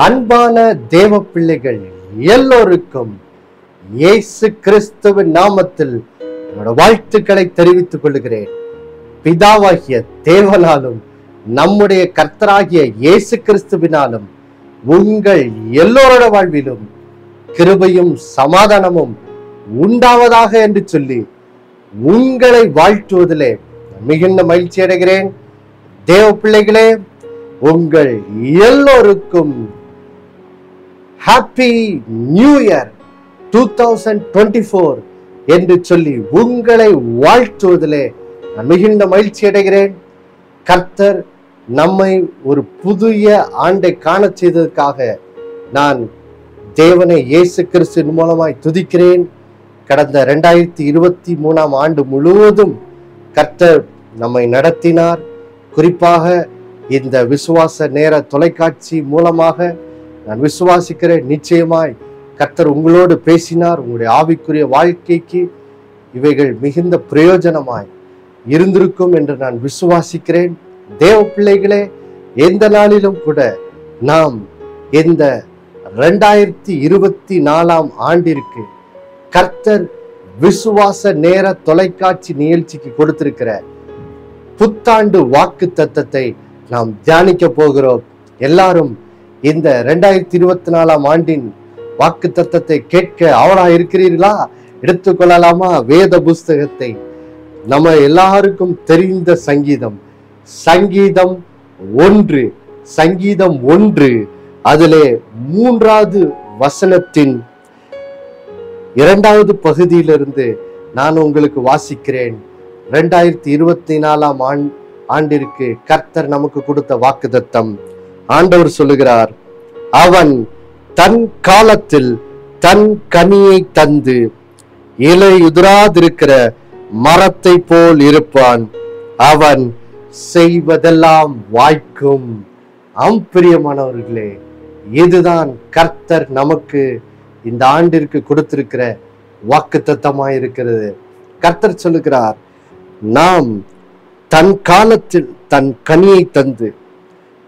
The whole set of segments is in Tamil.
அன்பான தேவ பிள்ளைகள் எல்லோருக்கும் இயேசு கிறிஸ்துவின் நாமத்தில் என்னோட வாழ்த்துக்களை தெரிவித்துக் கொள்கிறேன். பிதாவாகிய தேவனாலும் நம்முடைய கர்த்தராகிய இயேசு கிறிஸ்துவினாலும் உங்கள் எல்லோரோட வாழ்விலும் கிருபையும் சமாதானமும் உண்டாவதாக என்று சொல்லி உங்களை வாழ்த்துவதிலே மிகுந்த மகிழ்ச்சி அடைகிறேன். தேவ பிள்ளைகளே, உங்கள் எல்லோருக்கும் ஹாப்பி நியூ இயர் 2024 என்று சொல்லி உங்களை வாழ்த்துவதிலே நான் மிகுந்த மகிழ்ச்சி அடைகிறேன். கர்த்தர் நம்மை ஒரு புதிய ஆண்டை காண செய்ததற்காக நான் தேவனை இயேசு கிறிஸ்துவின் மூலமாய் துதிக்கிறேன். கடந்த 2023 ஆண்டு முழுவதும் கர்த்தர் நம்மை நடத்தினார். குறிப்பாக இந்த விசுவாச நேர தொலைக்காட்சி மூலமாக நான் விசுவாசிக்கிறேன், நிச்சயமாய் கர்த்தர் உங்களோடு பேசினார். உங்களுடைய ஆவிக்குரிய வாழ்க்கைக்கு இவைகள் மிகுந்த பிரயோஜனமாய் இருந்திருக்கும் என்று நான் விசுவாசிக்கிறேன். தேவ பிள்ளைகளே, எந்த நாளிலும் கூட நாம் இந்த 2024 ஆண்டிற்கு கர்த்தர் விசுவாச நேர தொலைக்காட்சி நிகழ்ச்சிக்கு கொடுத்திருக்கிற புத்தாண்டு வாக்கு தத்தத்தை நாம் தியானிக்க போகிறோம். எல்லாரும் இந்த 2024 ஆண்டின் வாக்கு தத்தத்தை கேட்க ஆவலா இருக்கிறீர்களா? எடுத்துக்கொள்ளலாமா? வேத புஸ்தகத்தை நம்ம எல்லாருக்கும் தெரிந்த சங்கீதம் 1 அதிலே 3வது வசனத்தின் 2வது பகுதியிலிருந்து நான் உங்களுக்கு வாசிக்கிறேன். 2024 ஆண்டிற்கு கர்த்தர் நமக்கு கொடுத்த வாக்குத்தத்தம். ஆண்டவர் சொல்லுகிறார், அவன் தன் காலத்தில் தன் கனியை தந்து இலையுதிராதிருக்கிற மரத்தை போல் இருப்பான், அவன் செய்வதெல்லாம் வாய்க்கும். பிரியமானவர்களே, இதுதான் கர்த்தர் நமக்கு இந்த ஆண்டிற்கு கொடுத்திருக்கிற வாக்குத்தத்தமாயிருக்கிறது. கர்த்தர் சொல்லுகிறார், நாம் தன் காலத்தில் தன் கனியை தந்து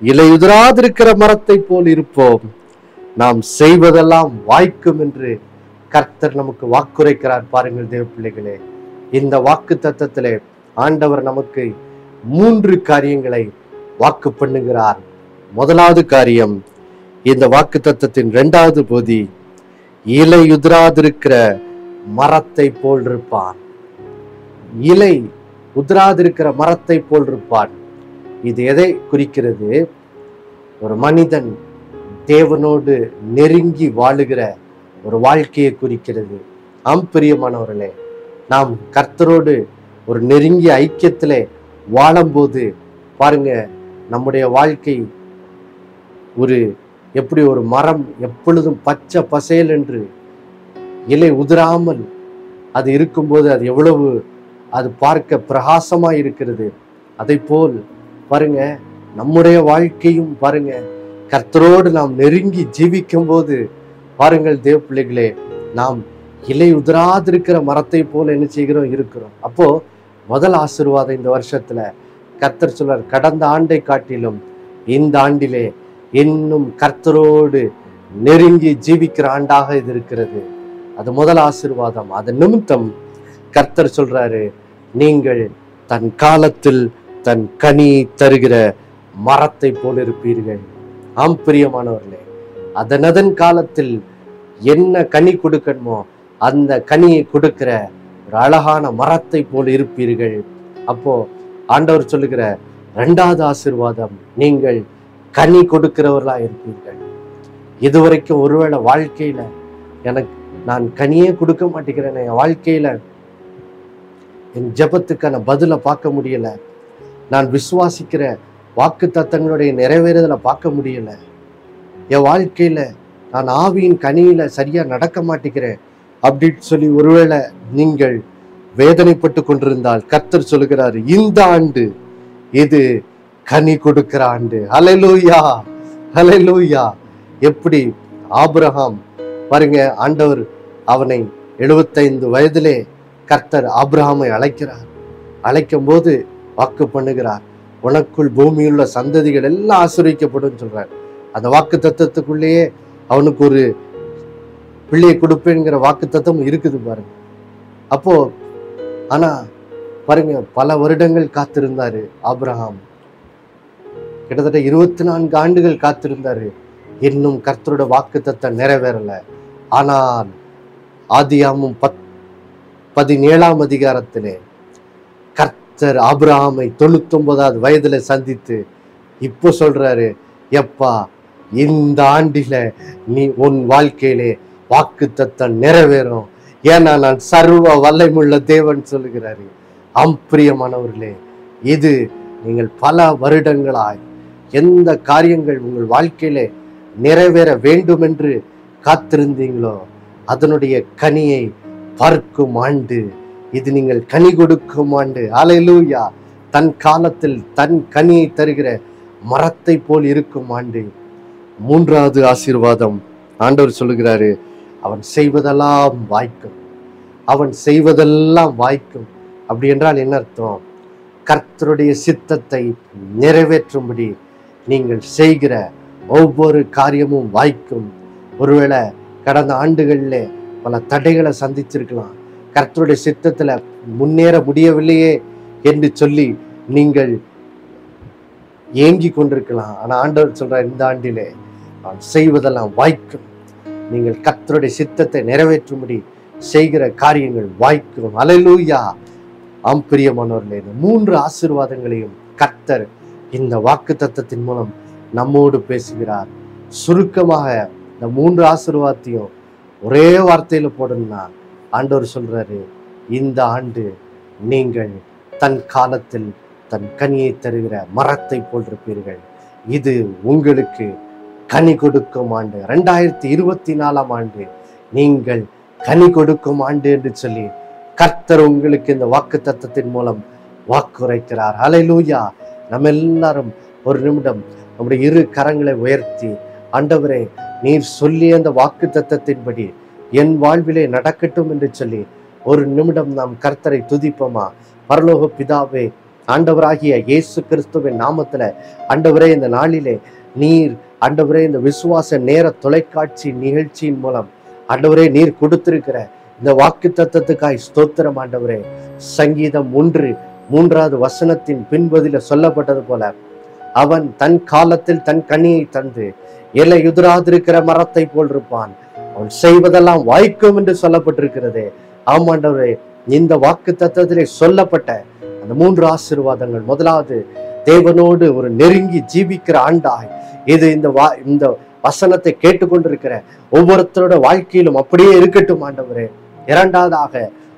இலையுதிராதிருக்கிற மரத்தை போல் இருப்போம், நாம் செய்வதெல்லாம் வாய்க்கும் என்று கர்த்தர் நமக்கு வாக்குரைக்கிறார். பாருங்கள் தேவ பிள்ளைகளே, இந்த வாக்கு தத்தத்திலே ஆண்டவர் நமக்கு 3 காரியங்களை வாக்கு பண்ணுகிறார். முதலாவது காரியம், இந்த வாக்கு தத்தத்தின் 2வது பகுதி, இலையுதிராதிருக்கிற மரத்தை போல் இருப்பான். இலை உதிராதிருக்கிற மரத்தை போல் இருப்பான். இது எதை குறிக்கிறது? ஒரு மனிதன் தேவனோடு நெருங்கி வாழுகிற ஒரு வாழ்க்கையை குறிக்கிறது. பிரியமானவர்களே, நாம் கர்த்தரோடு ஒரு நெருங்கிய ஐக்கியத்திலே வாழும்போது பாருங்க, நம்முடைய வாழ்க்கை எப்படி ஒரு மரம் எப்பொழுதும் பச்சை பசேல் என்று இலை உதிராமல் அது இருக்கும்போது அது எவ்வளவு அது பார்க்க பிரகாசமாய் இருக்கிறது. அதை போல் பாருங்க, நம்முடைய வாழ்க்கையும் பாருங்க, கர்த்தரோடு நாம் நெருங்கி ஜீவிக்கும் போது பாருங்கள் தேவ பிள்ளைகளே, நாம் இலை உதிராதிருக்கிற மரத்தை போல என்ன செய்கிறோம், இருக்கிறோம். அப்போ முதல் ஆசீர்வாதம் இந்த வருஷத்துல கர்த்தர் சொல்றார், கடந்த ஆண்டை காட்டிலும் இந்த ஆண்டிலே இன்னும் கர்த்தரோடு நெருங்கி ஜீவிக்கிற ஆண்டாக இது இருக்கிறது. அது முதல் ஆசீர்வாதம். அதன் நிமித்தம் கர்த்தர் சொல்றாரு, நீங்கள் தன் காலத்தில் தன் கனி தருகிற மரத்தை போல் இருப்பீர்கள். பிரியமானவர்களே, அதன் காலத்தில் என்ன கனி கொடுக்கணுமோ அந்த கனியை கொடுக்கிற ஒரு அழகான மரத்தை போல் இருப்பீர்கள். அப்போ ஆண்டவர் சொல்லுகிற 2வது ஆசீர்வாதம், நீங்கள் கனி கொடுக்கிறவர்களா இருப்பீர்கள். இதுவரைக்கும் ஒருவேளை வாழ்க்கையில நான் கனியே கொடுக்க மாட்டேங்கிறேன், என் வாழ்க்கையில என் ஜெபத்துக்கான பதிலை பார்க்க முடியல, நான் விசுவாசிக்கிற வாக்கு தத்தங்களுடைய நிறைவேறுதலை பார்க்க முடியல, என் வாழ்க்கையில நான் ஆவியின் கனியில சரியா நடக்க மாட்டேங்கிறேன் அப்படின்னு சொல்லி ஒருவேளை நீங்கள் வேதனைப்பட்டு கொண்டிருந்தால் கர்த்தர் சொல்லுகிறார், இந்த ஆண்டு இது கனி கொடுக்கிற ஆண்டு. ஹல்லேலூயா, ஹல்லேலூயா. எப்படி ஆபிரகாம் பாருங்க, ஆண்டவர் அவனை 75 வயதிலே கர்த்தர் ஆபிரகாமை அழைக்கும் போது வாக்கு பண்ணுகிறார், உனக்குள் பூமியுள்ள சந்ததிகள் எல்லாம் ஆசீர்வதிக்கப்படும் சொல்றார். அந்த வாக்கு தத்துவத்துக்குள்ளேயே அவனுக்கு ஒரு பிள்ளையை கொடுப்பேங்கிற வாக்கு தத்துவம் இருக்குது பாருங்க. அப்போ ஆனா பாருங்க, பல வருடங்கள் காத்திருந்தாரு ஆபிரகாம். கிட்டத்தட்ட 24 ஆண்டுகள் காத்திருந்தாரு. இன்னும் கர்த்தரோட வாக்கு தத்தம் நிறைவேறல. ஆனால் ஆதியாகமம் 17ஆம் அதிகாரத்திலே கர்த்தர் ஆபிரகாமை 99வது வயதுல சந்தித்து இப்போ சொல்றாரு, எப்பா இந்த ஆண்டில நீ உன் வாழ்க்கையிலே வாக்கு தத்தம் நிறைவேறும், ஏன்னா நான் சர்வ வல்லமையுள்ள தேவன் சொல்லுகிறாரு. பிரியமானவர்களே, இது நீங்கள் பல வருடங்களாய் எந்த காரியங்கள் உங்கள் வாழ்க்கையிலே நிறைவேற வேண்டும் என்று காத்திருந்தீங்களோ அதனுடைய கனியை பார்க்கும் ஆண்டு இது. நீங்கள் கனி கொடுக்கும் ஆண்டு. அல்லேலூயா. தன் காலத்தில் தன் கனியை தருகிற மரத்தை போல் இருக்கும் ஆண்டு. 3வது ஆசீர்வாதம், ஆண்டவர் சொல்லுகிறாரு, அவன் செய்வதெல்லாம் வாய்க்கும். அவன் செய்வதெல்லாம் வாய்க்கும். அப்படி என்றால் என்ன அர்த்தம்? கர்த்தருடைய சித்தத்தை நிறைவேற்றும்படி நீங்கள் செய்கிற ஒவ்வொரு காரியமும் வாய்க்கும். ஒருவேளை கடந்த ஆண்டுகளில் பல தடைகளை சந்திச்சிருக்கலாம். கர்த்தருடைய சித்தத்துல முன்னேற முடியவில்லையே என்று சொல்லி நீங்கள் ஏங்கி கொண்டிருக்கலாம். ஆனா ஆண்டவர் சொல்ற, இந்த ஆண்டிலே நான் செய்வதெல்லாம் வாய்க்கும். நீங்கள் கர்த்தருடைய சித்தத்தை நிறைவேற்றும்படி செய்கிற காரியங்கள் வாய்க்கும். அல்லேலூயா. பிரியமானவர்களே, இந்த 3 ஆசீர்வாதங்களையும் கர்த்தர் இந்த வாக்கு தத்தத்தின் மூலம் நம்மோடு பேசுகிறார். சுருக்கமாக இந்த 3 ஆசீர்வாதத்தையும் ஒரே வார்த்தையில போடணும்னா ஆண்டவர் சொல்றாரு, இந்த ஆண்டு நீங்கள் தன் காலத்தில் தன் கனியை தருகிற மரத்தை போன்றிருப்பீர்கள். இது உங்களுக்கு கனி கொடுக்கும் ஆண்டு. 2024ஆம் ஆண்டு நீங்கள் கனி கொடுக்கும் ஆண்டு என்று சொல்லி கர்த்தர் உங்களுக்கு இந்த வாக்கு தத்தத்தின் மூலம் வாக்குரைக்கிறார். அல்லேலூயா. நம்ம எல்லாரும் ஒரு நிமிடம் நம்முடைய 2 கரங்களை உயர்த்தி, ஆண்டவரே, நீர் சொல்லிய அந்த வாக்கு தத்தத்தின்படி என் வாழ்விலே நடக்கட்டும் என்று சொல்லி ஒரு நிமிடம் நாம் கர்த்தரை துதிப்போமா? பரலோக பிதாவே, ஆண்டவராகிய இயேசு கிறிஸ்துவின் நாமத்துல ஆண்டவரே, இந்த நாளிலே நீர் ஆண்டவரே இந்த விசுவாச நேர தொலைக்காட்சி நிகழ்ச்சியின் மூலம் ஆண்டவரே நீர் கொடுத்திருக்கிற இந்த வாக்கு தத்தத்துக்காய் ஸ்தோத்திரம். ஆண்டவரே, சங்கீதம் 1:3 வசனத்தின் பின்பதில சொல்லப்பட்டது போல, அவன் தன் காலத்தில் தன் கனியை தந்து இலை உதிராதிருக்கிற மரத்தை போல் இருப்பான், அவன் செய்வதெல்லாம் வாய்க்கும் என்று சொல்லப்பட்டிருக்கிறதே. ஆமாண்டவரே, இந்த வாக்கு தத்தத்திலே சொல்லப்பட்ட அந்த 3 ஆசீர்வாதங்கள், முதலாவது தேவனோடு ஒரு நெருங்கி ஜீவிக்கிற ஆண்டாய் இது இந்த வசனத்தை கேட்டுக்கொண்டிருக்கிற ஒவ்வொருத்தரோட வாழ்க்கையிலும் அப்படியே இருக்கட்டும் ஆண்டவரே. 2வதாக,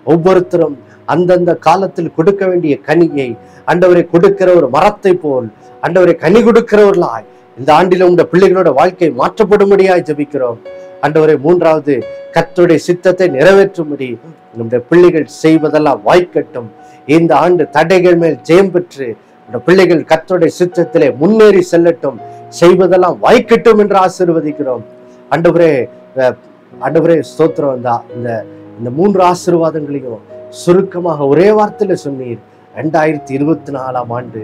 ஒவ்வொருத்தரும் அந்தந்த காலத்தில் கொடுக்க வேண்டிய கனியை ஆண்டவரை கொடுக்கிற ஒரு மரத்தை போல் ஆண்டவரை கனி கொடுக்கிறவர்களாய் இந்த ஆண்டில உங்க பிள்ளைகளோட வாழ்க்கை மாற்றப்படும்படியாய் ஜெபிக்கிறோம் ஆண்டவரே. 3வது, கர்த்தருடைய சித்தத்தை நிறைவேற்றும்படி நம்முடைய பிள்ளைகள் செய்வதெல்லாம் வாய்க்கட்டும். இந்த ஆண்டு தடைகள் மேல் ஜெயம் பெற்று இந்த பிள்ளைகள் கர்த்தருடைய சித்தத்திலே முன்னேறி செல்லட்டும், செய்வதெல்லாம் வாய்க்கட்டும் என்று ஆசீர்வதிக்கிறோம் ஆண்டவரே. ஆண்டவரே ஸ்தோத்திரம். இந்த 3 ஆசீர்வாதங்களையும் சுருக்கமாக ஒரே வார்த்தையில சொன்னீர். 2024ஆம் ஆண்டு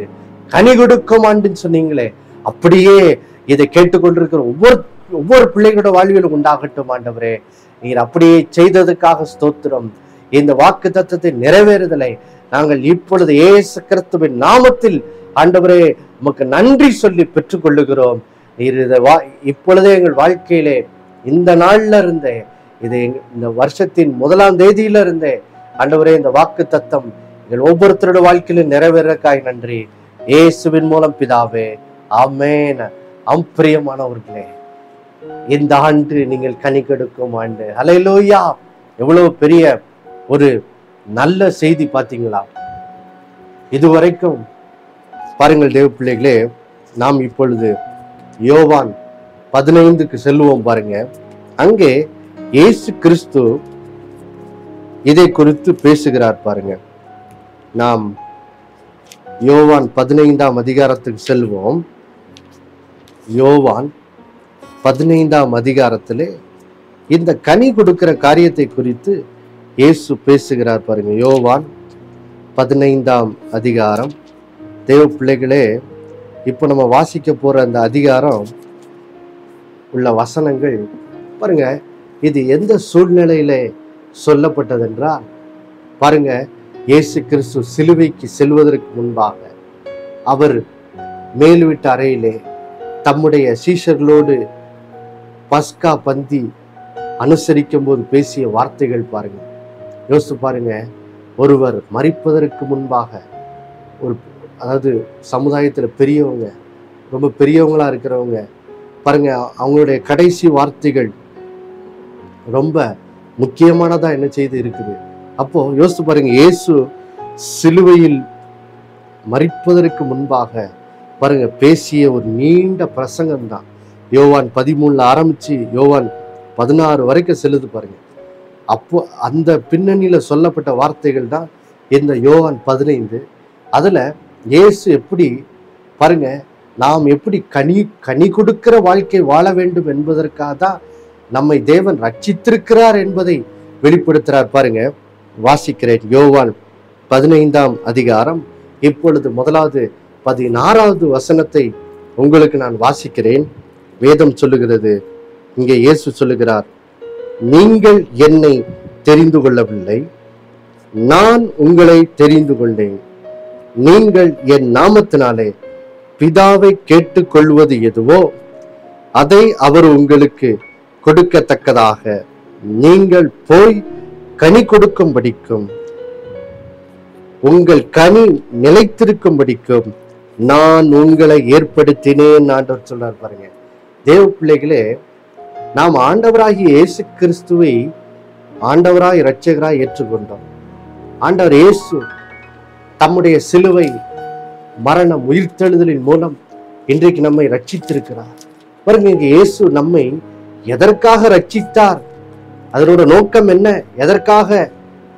கனி கொடுக்கும் ஆண்டுன்னு சொன்னீங்களே, அப்படியே இதை கேட்டுக்கொண்டிருக்கிற ஒவ்வொரு பிள்ளைகளோட வாழ்விலும் உண்டாகட்டும் ஆண்டவரே. நீர் அப்படியே செய்ததுக்காக ஸ்தோத்திரம். இந்த வாக்கு தத்தத்தை நிறைவேறுதலை நாங்கள் இப்பொழுது இயேசு கிறிஸ்துவின் நாமத்தில் ஆண்டவரே உமக்கு நன்றி சொல்லி பெற்றுக்கொள்ளுகிறோம். நீர் இப்பொழுதே எங்கள் வாழ்க்கையிலே இந்த நாள்ல இருந்தே இந்த வருஷத்தின் 1ஆம் தேதியில இருந்தே ஆண்டவரே இந்த வாக்கு தத்தம் எங்கள் ஒவ்வொருத்தரோட வாழ்க்கையிலும் நிறைவேறக்காய் நன்றி. இயேசுவின் மூலம் பிதாவே, ஆமென். பிரியமானவர்களே, இந்த ஆண்டு நீங்கள் கனி கொடுக்கும் ஆண்டு. அல்லேலூயா. எவ்வளவு பெரிய ஒரு நல்ல செய்தி பார்த்தீங்களா? இதுவரைக்கும் பாருங்கள் தேவ பிள்ளைகளே, நாம் இப்பொழுது யோவான் 15க்கு செல்லுவோம். பாருங்க, அங்கே இயேசு கிறிஸ்து இதை குறித்து பேசுகிறார். பாருங்க, நாம் யோவான் 15ஆம் அதிகாரத்துக்கு செல்வோம். யோவான் 15ஆம் அதிகாரத்திலே இந்த கனி கொடுக்கிற காரியத்தை குறித்து இயேசு பேசுகிறார். பாருங்க, யோவான் 15ஆம் அதிகாரம். தேவ பிள்ளைகளே, இப்போ நம்ம வாசிக்க போற அந்த அதிகாரம் உள்ள வசனங்கள் பாருங்க. இது எந்த சூழ்நிலையில சொல்லப்பட்டதென்றால் பாருங்க, இயேசு கிறிஸ்து சிலுவைக்கு செல்வதற்கு முன்பாக அவர் மேல் வீட்டு அறையிலே தம்முடைய சீஷர்களோடு பஸ்கா பந்தி அனுசரிக்கும் போது பேசிய வார்த்தைகள் பாருங்க. யோசித்து பாருங்க, ஒருவர் மரிப்பதற்கு முன்பாக அதாவது சமுதாயத்துல பெரியவங்க, ரொம்ப பெரியவங்களா இருக்கிறவங்க பாருங்க, அவங்களுடைய கடைசி வார்த்தைகள் ரொம்ப முக்கியமானதா என்ன செய்து இருக்குது. அப்போ யோசித்து பாருங்க, இயேசு சிலுவையில் மரிப்பதற்கு முன்பாக பாருங்க பேசிய ஒரு நீண்ட பிரசங்கம் தான். யோவான் 13 ஆரம்பிச்சு யோவான் 16 வரைக்கும் செல்லுது பாருங்க. அப்போ அந்த பின்னணியில சொல்லப்பட்ட வார்த்தைகள் தான் இந்த யோவான் 15. அதுல இயேசு எப்படி பாருங்க, நாம் எப்படி கனி கொடுக்கிற வாழ்க்கை வாழ வேண்டும் என்பதற்காக தான் நம்மை தேவன் ரட்சித்திருக்கிறார் என்பதை வெளிப்படுத்துறார் பாருங்க. வாசிக்கிறேன். யோவான் 15ஆம் அதிகாரம் இப்பொழுது முதலாவது 16வது வசனத்தை உங்களுக்கு நான் வாசிக்கிறேன். வேதம் சொல்லுகிறது, இங்கே இயேசு சொல்லுகிறார், நீங்கள் என்னை தெரிந்து கொள்ளவில்லை, நான் உங்களை தெரிந்து கொண்டேன். நீங்கள் என் நாமத்தினாலே பிதாவை கேட்டுக்கொள்வது எதுவோ அதை அவர் உங்களுக்கு கொடுக்கத்தக்கதாக நீங்கள் போய் கனி கொடுக்கும்படிக்கும் உங்கள் கனி நிலைத்திருக்கும்படிக்கும் நான் உங்களை ஏற்படுத்தினேன் ஆண்டவர் சொல்றார் பாருங்க. தேவ பிள்ளைகளே, நாம் ஆண்டவராகிய இயேசு கிறிஸ்துவை ஆண்டவராய் இரட்சகராய் ஏற்றுக்கொண்டோம். ஆண்டவர் இயேசு தம்முடைய சிலுவை மரணம் உயிர்த்தெழுதலின் மூலம் இன்றைக்கு நம்மை ரட்சித்திருக்கிறார் பாருங்க. இங்க இயேசு நம்மை எதற்காக ரட்சித்தார், அதனோட நோக்கம் என்ன, எதற்காக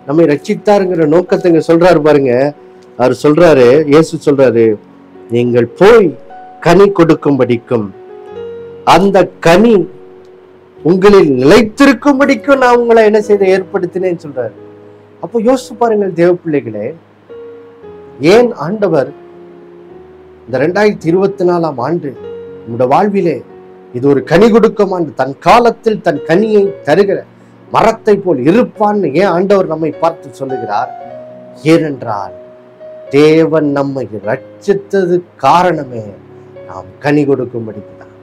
நம்மை ரட்சித்தாருங்கிற நோக்கத்தை இங்க சொல்றாரு பாருங்க. அவர் சொல்றாரு, இயேசு சொல்றாரு, நீங்கள் போய் கனி கொடுக்கும்படிக்கும் அந்த கனி உங்களில் நிலைத்திருக்கும்படிக்கும் நான் உங்களை என்ன செய்த ஏற்படுத்தினேன்னு சொல்றாரு. அப்போ யோசிச்சு பாருங்கள் தேவ பிள்ளைகளே, ஏன் ஆண்டவர் இந்த 2024ஆம் ஆண்டு நம்முடைய வாழ்விலே இது ஒரு கனி கொடுக்கும் ஆண்டு, தன் காலத்தில் தன் கனியை தருகிற மரத்தை போல் இருப்பான்னு ஏன் ஆண்டவர் நம்மை பார்த்து சொல்லுகிறார்? ஏனென்றால் தேவன் நம்மை ரட்சித்தது காரணமே நாம் கனி கொடுக்கும்படிக்குதான்,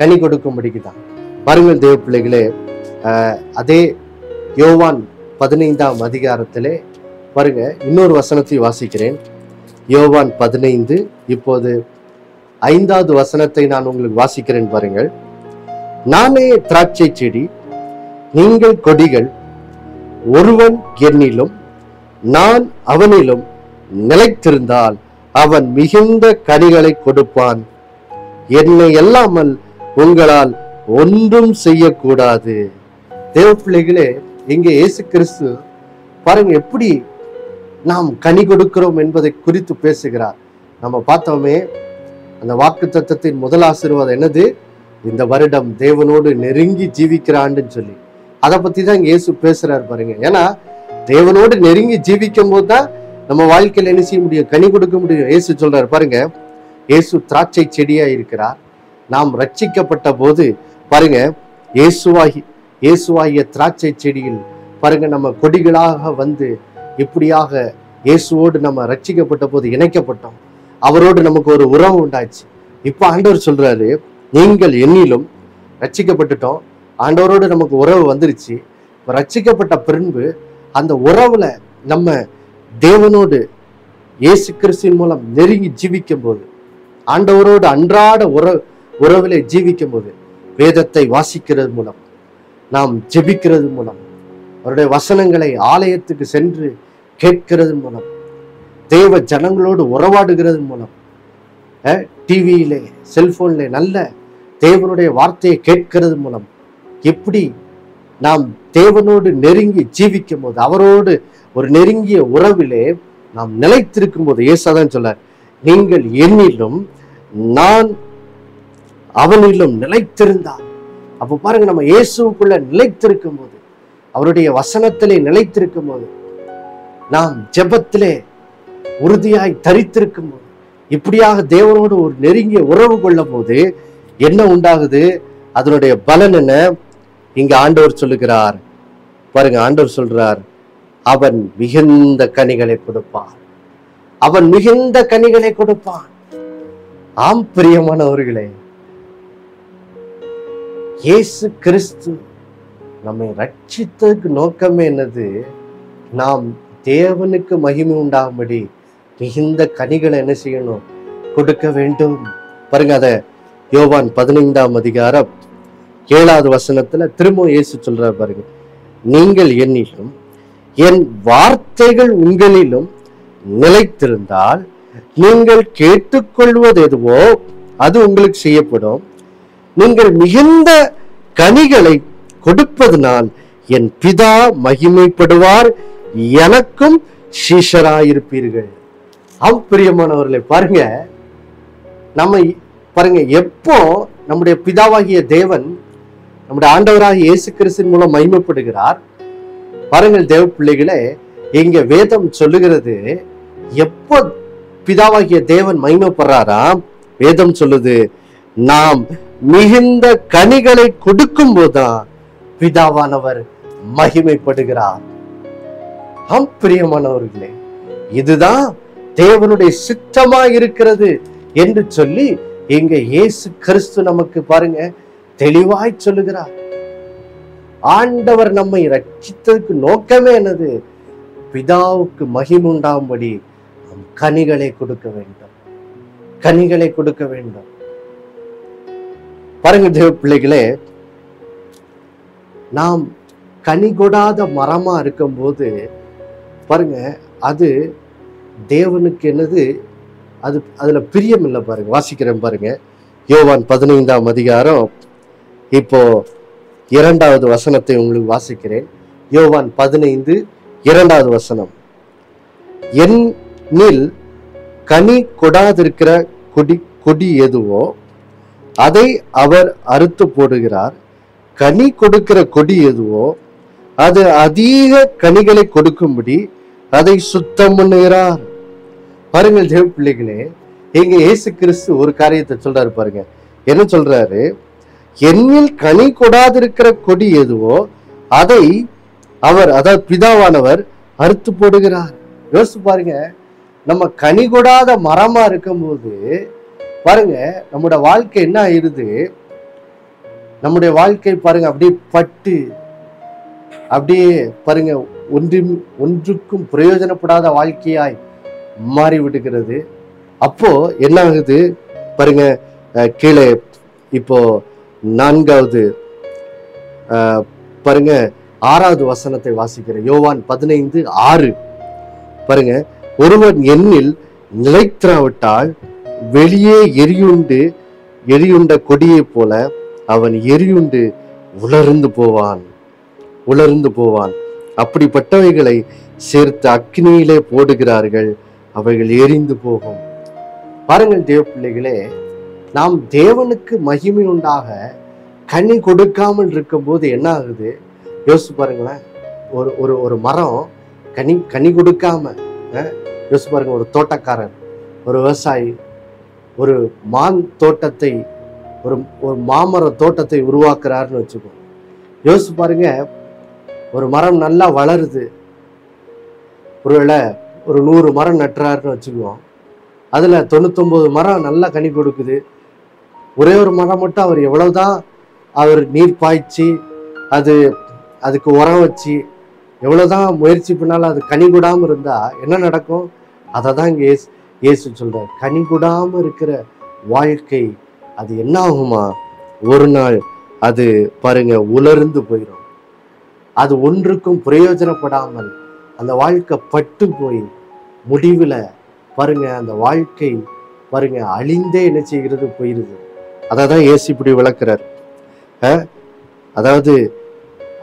கனி கொடுக்கும்படிக்குதான். பாருங்கள் தேவ பிள்ளைகளே, அதே யோவான் 15ஆம் அதிகாரத்திலே பாருங்க இன்னொரு வசனத்தை வாசிக்கிறேன். யோவான் 15 இப்போது 5வது வசனத்தை நான் உங்களுக்கு வாசிக்கிறேன் பாருங்கள். நானே திராட்சை செடி, நீங்கள் கொடிகள், ஒருவன் என்னிலும் நான் அவனிலும் நிலைத்திருந்தால் அவன் மிகுந்த கனிகளை கொடுப்பான். என்னை அல்லாமல் உங்களால் ஒன்றும் செய்யக்கூடாது. தேவ பிள்ளைகளே, இங்கே இயேசு கிறிஸ்து பாருங்க எப்படி நாம் கனி கொடுக்கிறோம் என்பதை குறித்து பேசுகிறார். நம்ம பார்த்தோமே, அந்த வாக்குத்தத்தத்தின் முதல் ஆசீர்வாதம் என்னது? இந்த வருடம் தேவனோடு நெருங்கி ஜீவிக்கிற ஆண்டுன்னு சொல்லி அதை பத்தி தான் இயேசு பேசுறாரு பாருங்க. ஏன்னா தேவனோடு நெருங்கி ஜீவிக்கும் போது தான் நம்ம வாழ்க்கையில என்ன செய்ய முடியும், கனி கொடுக்க முடியும். இயேசு சொல்றாரு பாருங்க, இயேசு திராட்சை செடியா இருக்கிறார். நாம் ரட்சிக்கப்பட்ட போது பாருங்க, இயேசுவாகிய திராட்சை செடியில் பாருங்க நம்ம கொடிகளாக வந்து இப்படியாக இயேசுவோடு நம்ம ரட்சிக்கப்பட்ட போது இணைக்கப்பட்டோம். அவரோடு நமக்கு ஒரு உறவு உண்டாச்சு. இப்ப ஆண்டவர் சொல்றாரு, நீங்கள் என்னிலும் ரட்சிக்கப்பட்டுட்டோம், ஆண்டவரோடு நமக்கு உறவு வந்துருச்சு. ரட்சிக்கப்பட்ட பின்பு அந்த உறவுல நம்ம தேவனோடு இயேசு கிறிஸ்துவின் மூலம் நெருங்கி ஜீவிக்கும் போது, ஆண்டவரோடு அன்றாட உறவிலே ஜீவிக்கும் போது, வேதத்தை வாசிக்கிறது மூலம், நாம் ஜெபிக்கிறது மூலம், அவருடைய வசனங்களை ஆலயத்துக்கு சென்று கேட்கிறது மூலம், தேவ ஜனங்களோடு உறவாடுகிறது மூலம், டிவியிலே செல்போன்ல நல்ல தேவனுடைய வார்த்தையை கேட்கிறது மூலம், எப்படி நாம் தேவனோடு நெருங்கி ஜீவிக்கும் போது, அவரோடு ஒரு நெருங்கிய உறவிலே நாம் நிலைத்திருக்கும் போது, இயேசுதான் சொல்றார், நீங்கள் என்னிலும் நான் அவனிலும் நிலைத்திருந்தார். அப்ப பாருங்க, நம்ம இயேசுக்குள்ள நிலைத்திருக்கும் போது, அவருடைய வசனத்திலே நிலைத்திருக்கும் போது, நாம் ஜெபத்திலே உறுதியாய் தரித்திருக்கும் போது, இப்படியாக தேவனோடு ஒரு நெருங்கிய உறவு கொள்ளும் போது என்ன உண்டாகுது? அதனுடைய பலன் என்ன? இங்க ஆண்டவர் சொல்லுகிறார் பாருங்க, ஆண்டவர் சொல்றார், அவன் மிகுந்த கனிகளை கொடுப்பான். அவன் மிகுந்த கனிகளை கொடுப்பான். ஆம் பிரியமானவர்களே, இயேசு கிறிஸ்து நம்மை ரட்சித்ததுக்கு நோக்கமே என்னது? நாம் தேவனுக்கு மகிமை உண்டாகும்படி மிகுந்த கனிகளை என்ன செய்யணும்? கொடுக்க வேண்டும். பாருங்க, அத யோவான் 15ஆம் அதிகாரம் 7வது வசனத்துல திரும்ப இயேசு சொல்றார் பாருங்க, நீங்கள் என்னிலும் என் வார்த்தைகள் உங்களிலும் நிலைத்திருந்தால் நீங்கள் கேட்டுக்கொள்வது எதுவோ அது உங்களுக்கு செய்யப்படும். நீங்கள் மிகுந்த கனிகளை கொடுப்பதனால் என் பிதா மகிமைப்படுவார், எனக்கும் சீஷராயிருப்பீர்கள். பிரியமானவர்களே, பாருங்க, நம்ம பாருங்க, எப்போ நம்முடைய பிதாவாகிய தேவன் நம்முடைய ஆண்டவராகிய இயேசு கிறிஸ்துவின் மூலம் மகிமைப்படுகிறார். பாருங்கள் தேவ பிள்ளைகளே, இங்க வேதம் சொல்லுகிறது, எப்போ பிதாவாகிய தேவன் மகிமைப்படுறாராம்? வேதம் சொல்லுது, நாம் மிகுந்த கனிகளை கொடுக்கும் போதுதான் பிதாவானவர் மகிமைப்படுகிறார். பிரியமானவர்களே, இதுதான் தேவனுடைய சித்தமா இருக்கிறது என்று சொல்லி இங்க இயேசு கிறிஸ்து நமக்கு பாருங்க தெளிவாய் சொல்லுகிறார். ஆண்டவர் நம்மை ரட்சித்ததுக்கு நோக்கமே என்னது? பிதாவுக்கு மகிமை உண்டாகும்படி நாம் கனிகளை கொடுக்க வேண்டும், கனிகளை கொடுக்க வேண்டும். பாருங்க தேவ பிள்ளைகளே, நாம் கனி கொடாத மரமா இருக்கும் போது பாருங்க, அது தேவனுக்கு என்னது? அது அதுல பிரியம் இல்லை. பாருங்க, வாசிக்கிறேன் பாருங்க, யோவான் 15ஆம் அதிகாரம் இப்போ 2வது வசனத்தை உங்களுக்கு வாசிக்கிறேன். யோவான் 15:2வது வசனம், என்னில் கனி கொடாதிருக்கிற கொடி எதுவோ அதை அவர் அறுத்து போடுகிறார், கனி கொடுக்கிற கொடி எதுவோ அது அதிக கனிகளை கொடுக்கும்படி அதை சுத்தம் பண்ணுகிறார். பாருங்கள் தேவ பிள்ளைகளே, இங்க இயேசு கிறிஸ்து ஒரு காரியத்தை சொல்றாரு பாருங்க. என்ன சொல்றாரு? என்னில் கனி கொடாதிருக்கிற கொடி எதுவோ அதை அவர், அதாவது பிதாவானவர் அறுத்து போடுகிறார். யோசிச்சு பாருங்க, நம்ம கனி கொடாத மரமா இருக்கும் போது பாருங்க நம்முடைய வாழ்க்கை என்ன ஆயிருது? நம்முடைய வாழ்க்கை பாருங்க அப்படியே பட்டு அப்படியே பாருங்க ஒன்றுக்கும் பிரயோஜனப்படாத வாழ்க்கையாய் மாறி விடுகிறது. அப்போ என்ன ஆகுது பாருங்க, கீழே இப்போ 4வது பாருங்க 6வது வசனத்தை வாசிக்கிறேன். யோவான் 15:6 பாருங்க, ஒருவன் என்னில் நிலைத்திராவிட்டால் வெளியே எரியுண்ட கொடியை போல அவன் எரியுண்டு உலர்ந்து போவான். அப்படிப்பட்டவைகளை சேர்த்து அக்னியிலே போடுகிறார்கள், அவைகள் எரிந்து போகும். பாருங்கள் தேவ பிள்ளைகளே, நாம் தேவனுக்கு மகிமை உண்டாக கனி கொடுக்காமல் இருக்கும் போது என்ன ஆகுது? யோசிச்சு பாருங்களேன். ஒரு மரம் கனி கொடுக்காம, யோசிச்சு பாருங்க, ஒரு தோட்டக்காரர், ஒரு விவசாயி ஒரு தோட்டத்தை ஒரு மாமர தோட்டத்தை உருவாக்குறாருன்னு வச்சுக்கோ. யோசிச்சு பாருங்க, ஒரு மரம் நல்லா வளருது, ஒருவேளை ஒரு 100 மரம் நட்டுறாருன்னு வச்சுக்குவோம். அதுல 99 மரம் நல்லா கனி கொடுக்குது. ஒரே ஒரு மரம் மட்டும் அவர் எவ்வளவுதான் அவர் நீர் பாய்ச்சி அதுக்கு உரம் வச்சு எவ்வளவுதான் முயற்சி பண்ணாலும் அது கனி கூடாம இருந்தா என்ன நடக்கும்? அதை தான் இங்க இயேசு சொல்றார். கனி கூடாம இருக்கிற வாழ்க்கை அது என்ன ஆகுமா? ஒரு நாள் அது பாருங்க உலர்ந்து போயிடும். அது ஒன்றுக்கும் பிரயோஜனப்படாமல் அந்த வாழ்க்கை பட்டு போய் முடிவுல பாருங்க அந்த வாழ்க்கை பாருங்க அழிந்தே என்ன செய்கிறது? போயிருது. அதான் இயேசு இப்படி விளக்குறார். அதாவது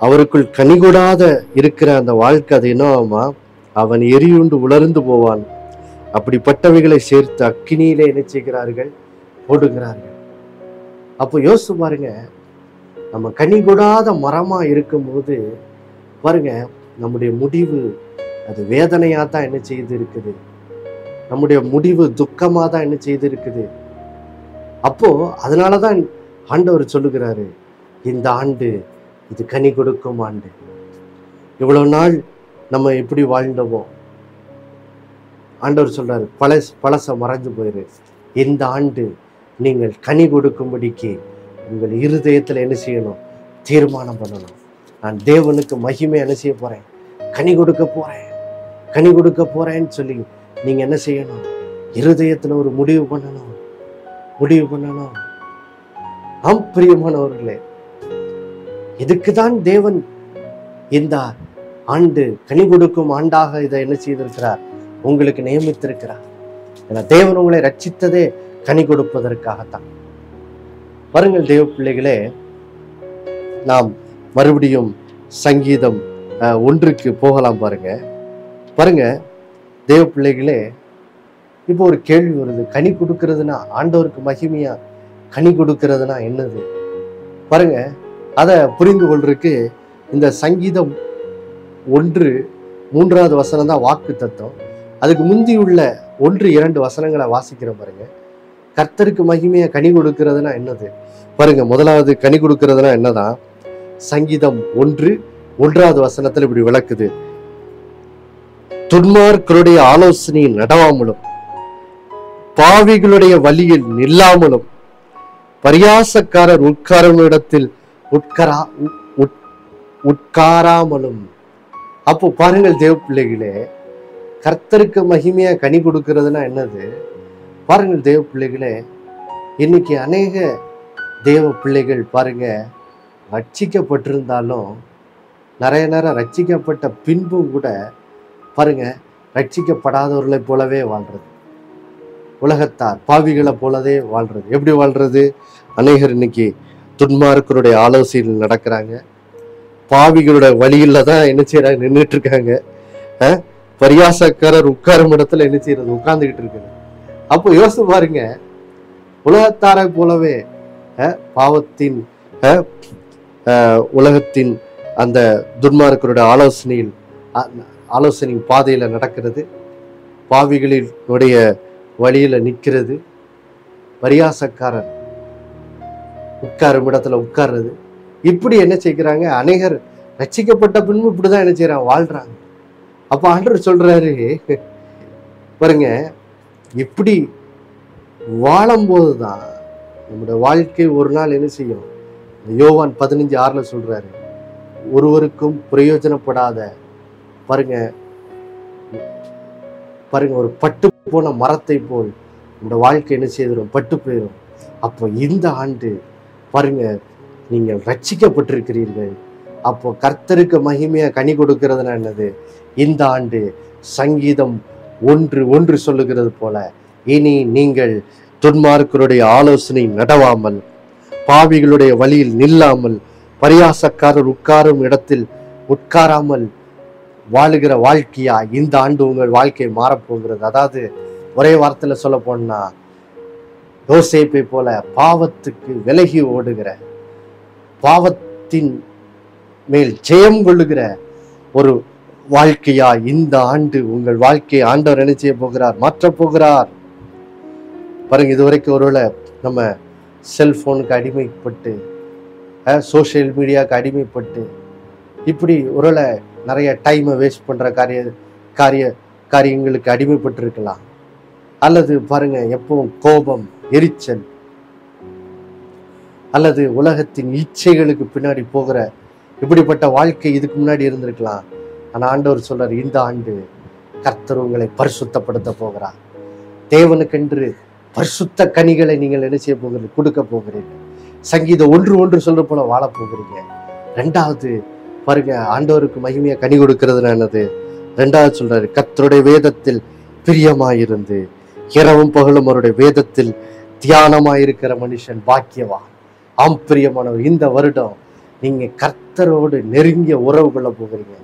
அவருக்குள் கனிகூடாத இருக்கிற அந்த வாழ்க்கை அது என்னவாமா? அவன் எரியுண்டு உலர்ந்து போவான். அப்படிப்பட்டவைகளை சேர்த்து அக்கினியிலே என்ன செய்கிறார்கள்? போடுகிறார்கள். அப்போ யோசிச்சு பாருங்க, நம்ம கனிகூடாத மரமா இருக்கும்போது பாருங்க நம்முடைய முடிவு அது வேதனையா தான் என்ன செய்து இருக்குது, நம்முடைய முடிவு துக்கமா தான் என்ன செய்து இருக்குது. அப்போ அதனாலதான் ஆண்டவர் சொல்லுகிறாரு, இந்த ஆண்டு இது கனி கொடுக்கும் ஆண்டு. இவ்வளவு நாள் நம்ம எப்படி வாழ்ந்தோமோ, ஆண்டவர் சொல்றாரு, பழச மறைஞ்சு போயிரு. இந்த ஆண்டு நீங்கள் கனி கொடுக்கும்படிக்கு உங்கள் இருதயத்துல என்ன செய்யணும்? தீர்மானம் பண்ணணும். நான் தேவனுக்கு மகிமை என்ன செய்ய போறேன்? கனி கொடுக்க போறேன், கனி கொடுக்க போறேன்னு சொல்லி நீங்க என்ன செய்யணும்? இருதயத்துல ஒரு முடிவு பண்ணணும், முடிவு பண்ணணும். ஆம் பிரியமானவர்களே, இதுக்குதான் தேவன் இந்த ஆண்டு கனி கொடுக்கும் ஆண்டாக இதை என்ன செய்திருக்கிறார்? உங்களுக்கு நியமித்திருக்கிறார். ஏன்னா தேவன் உங்களை ரட்சித்ததே கனி கொடுப்பதற்காகத்தான். பாருங்கள் தேவ பிள்ளைகளே, நாம் மறுபடியும் சங்கீதம் 1க்கு போகலாம். பாருங்க தேவ பிள்ளைகளே, இப்போ ஒரு கேள்வி வருது, கனி கொடுக்கிறதுனா, ஆண்டவருக்கு மகிமையா கனி கொடுக்கிறதுனா என்னது? பாருங்க, அதை புரிந்து கொள்றதுக்கு இந்த சங்கீதம் 1:3 வசனம் தான் வாக்கு தத்துவம். அதுக்கு முந்தி உள்ள 1-2 வசனங்களை வாசிக்கிற பாருங்க. கர்த்தருக்கு மகிமையா கனி கொடுக்கிறதுனா என்னது? பாருங்க, முதலாவது கனி கொடுக்கிறதுனா என்னதான்? சங்கீதம் 1:1 வசனத்துல இப்படி விளக்குது, துன்மார்க்கருடைய ஆலோசனையில் நடவாமலும் பாவிகளுடைய வழியில் நில்லாமலும் பரியாசக்காரர் உட்காரும் இடத்தில் உட்காராமலும். அப்போ பாருங்கள் தேவ பிள்ளைகளே, கர்த்தருக்கு மகிமையா கனி கொடுக்கிறதுனா என்னது? பாருங்கள் தேவ பிள்ளைகளே, இன்னைக்கு அநேக தேவ பிள்ளைகள் பாருங்க, ரட்சிக்கப்பட்டிருந்தாலும் நிறைய நேரம் ரட்சிக்கப்பட்ட பின்பும் கூட பாருங்க ரட்சிக்கப்படாதவர்களை போலவே வாழ்றது, உலகத்தார் பாவிகளை போலவே வாழ்றது. எப்படி வாழ்றது? அநேகர் இன்னைக்கு துன்மார்க்கருடைய ஆலோசனையில் நடக்கிறாங்க, பாவிகளுடைய வழியில தான் என்ன செய்யறாங்க? நின்றுட்டு இருக்காங்க. பரியாசக்காரர் உட்காரும் இடத்துல என்ன செய்யறது? உட்கார்ந்துகிட்டு இருக்குது. அப்போ யோசிச்சு பாருங்க, உலகத்தாரை போலவே பாவத்தின் உலகத்தின் அந்த துன்மார்க்கருடைய ஆலோசனை பாதையில நடக்கிறது, பாவிகளினுடைய வழியில நிற்கிறது, பரியாசக்காரர் உட்காரும் இடத்துல உட்கார்றது. இப்படி என்ன செய்கிறாங்க? அநேகர் ரட்சிக்கப்பட்ட பின்பு இப்படிதான் என்ன செய்யறாங்க? வாழ்றாங்க. அப்ப ஆண்டவர் சொல்றாரு பாருங்க, இப்படி வாழும் போதுதான் நம்முடைய வாழ்க்கை ஒரு நாள் என்ன செய்யும்? யோவான் 15:6 சொல்றாரு, ஒருவருக்கும் பிரயோஜனப்படாத பாருங்க ஒரு பட்டு போன மரத்தை போல் இந்த வாழ்க்கை என்ன செய்திடும்? பட்டு போயிடும். அப்போ இந்த ஆண்டு பாருங்க, நீங்கள் ரட்சிக்கப்பட்டிருக்கிறீர்கள். அப்போ கர்த்தருக்கு மகிமையா கனி கொடுக்கிறதுனா என்னது? இந்த ஆண்டு சங்கீதம் 1:1 சொல்லுகிறது போல, இனி நீங்கள் துன்மார்க்கருடைய ஆலோசனை நடவாமல் பாவிகளுடைய வழியில் நில்லாமல் பரியாசக்காரர் உட்காரும் இடத்தில் உட்காராமல் வாழுகிற வாழ்க்கையா இந்த ஆண்டு உங்கள் வாழ்க்கை மாறப்போகிறது. அதாவது ஒரே வார்த்தையில சொல்ல போனா, யோசேப்பை போல பாவத்துக்கு விலகி ஓடுகிற, பாவத்தின் மேல் ஜெயம் கொள்ளுகிற ஒரு வாழ்க்கையா இந்த ஆண்டு உங்கள் வாழ்க்கையை ஆண்டவர் என்ன செய்ய போகிறார்? மாற்ற போகிறார். பாருங்க, இதுவரைக்கும் ஒருவேளை நம்ம செல்போனுக்கு அடிமைப்பட்டு, சோசியல் மீடியாவுக்கு அடிமைப்பட்டு, இப்படி ஒருவேளை நிறைய டைமை வேஸ்ட் பண்ற காரியங்களுக்கு அடிமைப்பட்டு இருக்கலாம். அல்லது பாருங்க, எப்பவும் கோபம், எரிச்சல், அல்லது உலகத்தின் இச்சைகளுக்கு பின்னாடி போகிற இப்படிப்பட்ட வாழ்க்கை இதுக்கு முன்னாடி இருந்திருக்கலாம். ஆனா ஆண்டவர் சொல்றார், இந்த ஆண்டு கர்த்தர் உங்களை பரிசுத்தப்படுத்த போகிறார். தேவனுக்கென்று பரிசுத்த கனிகளை நீங்கள் என்ன செய்ய போகிறீர்கள்? கொடுக்க போகிறீர்கள். சங்கீதம் 1:1 சொல்ற போல வாழ போகிறீங்க. 2வது பாருங்க, ஆண்டவருக்கு மகிமையா கனி கொடுக்கிறதுனா என்னது? 2வது சொல்றாரு, கர்த்தருடைய வேதத்தில் பிரியமாயிருந்து இரவும் பகலும் அவருடைய வேதத்தில் தியானமாயிருக்கிற மனுஷன் பாக்கியவான். ஆம் பிரியமானவர், இந்த வருடம் நீங்க கர்த்தரோடு நெருங்கிய உறவு கொள்ள போகிறீங்க.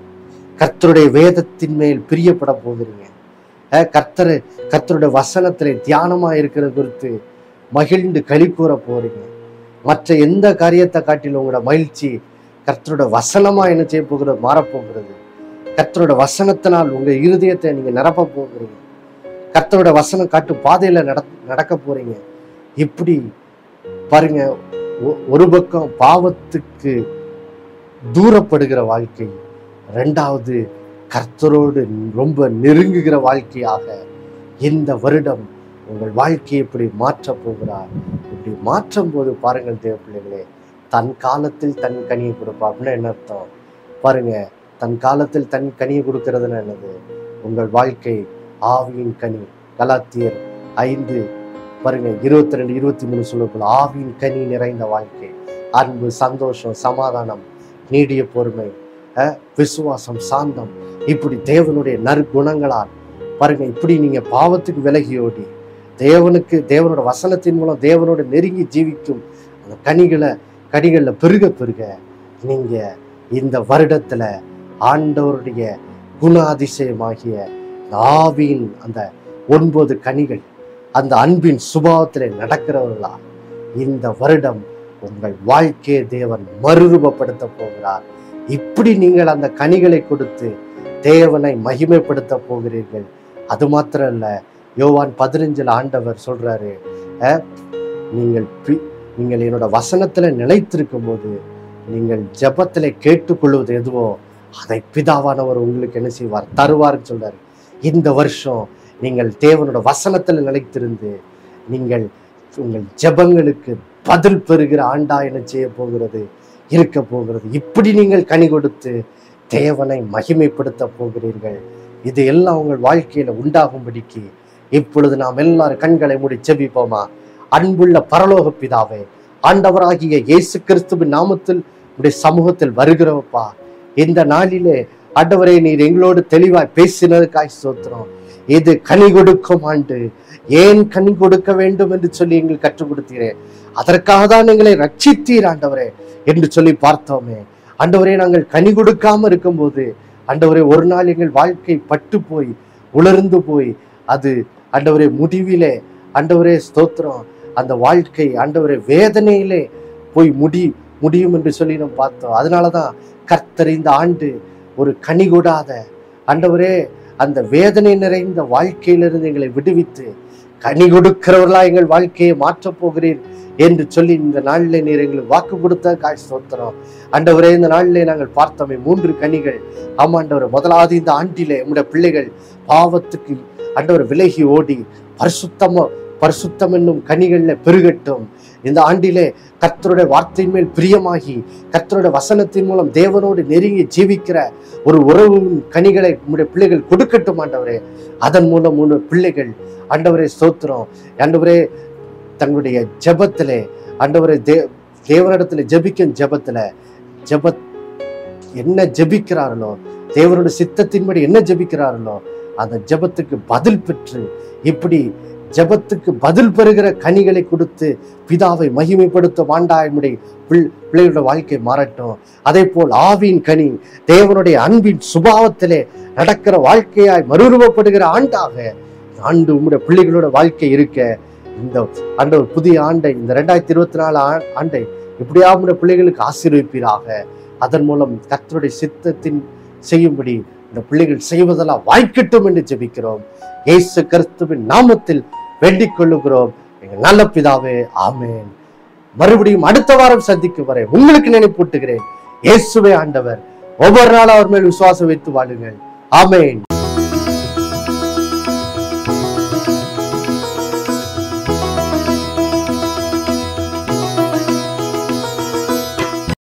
கர்த்தருடைய வேதத்தின் மேல் பிரியப்பட போகிறீங்க. கர்த்தருடைய வசனத்திலே தியானமா இருக்கிற குறித்து மகிழ்ந்து களி கூற போறீங்க. மற்ற எந்த காரியத்தை காட்டிலும் உங்களோட மகிழ்ச்சி கர்த்தருடைய வசனமா என்ன செய்ய போகிறது? மாறப்போகிறது. கர்த்தருடைய வசனத்தினால் உங்க இருதயத்தை நீங்க நிரப்ப போகிறீங்க. கர்த்தருடைய வசனம் காட்டு பாதையில நடக்க போறீங்க. இப்படி பாருங்க, ஒரு பக்கம் பாவத்துக்கு தூரப்படுகிற வாழ்க்கை, இரண்டாவது கர்த்தரோடு ரொம்ப நெருங்குகிற வாழ்க்கையாக இந்த வருடம் உங்கள் வாழ்க்கையை இப்படி மாற்றப் போகிறார். இப்படி மாற்றும் போது பாருங்கள் தேவ பிள்ளைகளே, தன் காலத்தில் தன் கனியை கொடுப்பா. அப்படின்னா என்ன அர்த்தம் பாருங்க? தன் காலத்தில் தன் கனியை கொடுக்கறதுன்னு என்னது? உங்கள் வாழ்க்கை ஆவியின் கனி. கலாத்தியர் 5 பாருங்க 22, 23 சொல்லப்போல ஆவியின் கனி நிறைந்த வாழ்க்கை, அன்பு, சந்தோஷம், சமாதானம், நீடிய பொறுமை, விசுவாசம், சாந்தம், இப்படி தேவனுடைய நற்குணங்களால் பாருங்க, இப்படி நீங்க பாவத்துக்கு விலகி ஓடி தேவனோட வசனத்தின் மூலம் தேவனோட நெருங்கி ஜீவிக்கும் அந்த கனிகள்ல பெருக பெருக நீங்க இந்த வருடத்துல ஆண்டவருடைய குணாதிசயமாகிய ஆவியின் அந்த 9 கனிகள், அந்த அன்பின் சுபாவத்திலே நடக்கிறவர்களா இந்த வருடம் உங்கள் வாழ்க்கையை தேவன் மறுரூபப்படுத்த போகிறார். இப்படி நீங்கள் அந்த கனிகளை கொடுத்து தேவனை மகிமைப்படுத்த போகிறீர்கள். அது மாத்திரம் இல்ல, யோவான் 15 ஆண்டவர் சொல்றாரு, நீங்கள் என்னோட வசனத்துல நிலைத்திருக்கும் போது நீங்கள் ஜெபத்திலே கேட்டுக்கொள்வது எதுவோ அதை பிதாவானவர் உங்களுக்கு என்ன செய்வார்? தருவார்னு சொல்றாரு. இந்த வருஷம் நீங்கள் தேவனோட வசனத்துல நிலைத்திருந்து நீங்கள் உங்கள் ஜெபங்களுக்கு பதில் பெறுகிற ஆண்டா என்ன செய்ய போகிறது? இருக்க போகிறது. இப்படி நீங்கள் கனி கொடுத்து தேவனை மகிமைப்படுத்த போகிறீர்கள். இது எல்லாம் உங்கள் வாழ்க்கையில உண்டாகும்படிக்கு இப்பொழுது நாம் எல்லாரும் கண்களை மூடி ஜெபிப்போமா? அன்புள்ள பரலோக பிதாவே, ஆண்டவராகிய இயேசு கிறிஸ்துவின் நாமத்தில் உடைய சமூகத்தில் வருகிறவப்பா, இந்த நாளிலே ஆண்டவரே நீர் எங்களோடு தெளிவாய் பேசினதுக்காய் ஸ்தோத்திரம். இது கனி கொடுக்கும் ஆண்டு, ஏன் கனி கொடுக்க வேண்டும் என்று சொல்லி எங்களுக்கு கற்றுக் கொடுத்தீரே, அதற்காக தான் எங்களை ரட்சித்தீர் ஆண்டவரே என்று சொல்லி பார்த்தோமே. ஆண்டவரே, நாங்கள் கனி கொடுக்காம இருக்கும்போது ஆண்டவரே ஒரு நாள் எங்கள் வாழ்க்கை பட்டு போய் உலர்ந்து போய் அது ஆண்டவரே முடிவிலே ஆண்டவரே ஸ்தோத்திரம் அந்த வாழ்க்கை ஆண்டவரே வேதனையிலே போய் முடியும் என்று சொல்லி நம்ம பார்த்தோம். அதனாலதான் கர்த்தர் இந்த ஆண்டு ஒரு கனி கொடாத ஆண்டவரே அந்த வேதனை நிறைந்த வாழ்க்கையிலிருந்து எங்களை விடுவித்து கனி கொடுக்கிறவர்களா எங்கள் வாழ்க்கையை மாற்றப் போகிறீர் என்று சொல்லி இந்த நாளிலே நீர் எங்களுக்கு வாக்கு கொடுத்த காய் ஸ்தோத்திரம். ஆண்டவரே, இந்த நாளிலே நாங்கள் பார்த்தோமே 3 கனிகள். ஆமா ஆண்டவரே, முதலாவது இந்த ஆண்டிலே உங்களுடைய பிள்ளைகள் பாவத்துக்கு ஆண்டவர் விலகி ஓடி பரிசுத்தம் என்னும் கனிகள்ல பெருகட்டும். இந்த ஆண்டிலே கர்த்தருடைய வார்த்தையின் மேல் பிரியமாகி கர்த்தருடைய வசனத்தின் மூலம் தேவனோடு நெருங்கி ஜீவிக்கிற ஒரு உறவு கனிகளை உங்களுடைய பிள்ளைகள் கொடுக்கட்டும் ஆண்டவரே. அதன் மூலம் உங்களுடைய பிள்ளைகள் ஆண்டவரே ஸ்தோத்திரம் ஆண்டவரே தங்களுடைய ஜெபத்திலே ஆண்டவரே தேவனிடத்துல ஜெபிக்கும் ஜெப என்ன ஜெபிக்கிறார்களோ, தேவனுடைய சித்தத்தின்படி என்ன ஜெபிக்கிறார்களோ அந்த ஜெபத்துக்கு பதில் பெற்று இப்படி ஜெபத்துக்கு பதில் பெறுகிற கனிகளை கொடுத்து பிதாவை மகிமைப்படுத்த ஆண்டாயமுடைய பிள்ளைகளோட வாழ்க்கை மாறட்டும். அதே போல் ஆவியின் கனி தேவனுடைய அன்பின் சுபாவத்திலே நடக்கிற வாழ்க்கையாய் மறுரூபப்படுகிற ஆண்டாக ஆண்டு உங்களுடைய பிள்ளைகளோட வாழ்க்கை இருக்க இந்த ஆண்டவர் புதிய ஆண்டை இந்த 2024 ஆண்டை இப்படியா உங்களுடைய பிள்ளைகளுக்கு ஆசீர்வதிப்பீராக. அதன் மூலம் கர்த்தருடைய சித்தத்தின் செய்யும்படி இந்த பிள்ளைகள் செய்வதெல்லாம் வாய்க்கட்டும் என்று ஜெபிக்கிறோம். இயேசு கிறிஸ்துவின் நாமத்தில் வேண்டிக் கொள்ளுகிறோம் எங்கள் நல்ல பிதாவே, ஆமென். மறுபடியும் அடுத்த வாரம் சந்திக்கும் வரை உங்களுக்கு நினைப்பூட்டுகிறேன், இயேசுவே ஆண்டவர். ஒவ்வொரு நாளும் அவர் மேல் விசுவாசம் வைத்து வாழுங்கள். ஆமென்.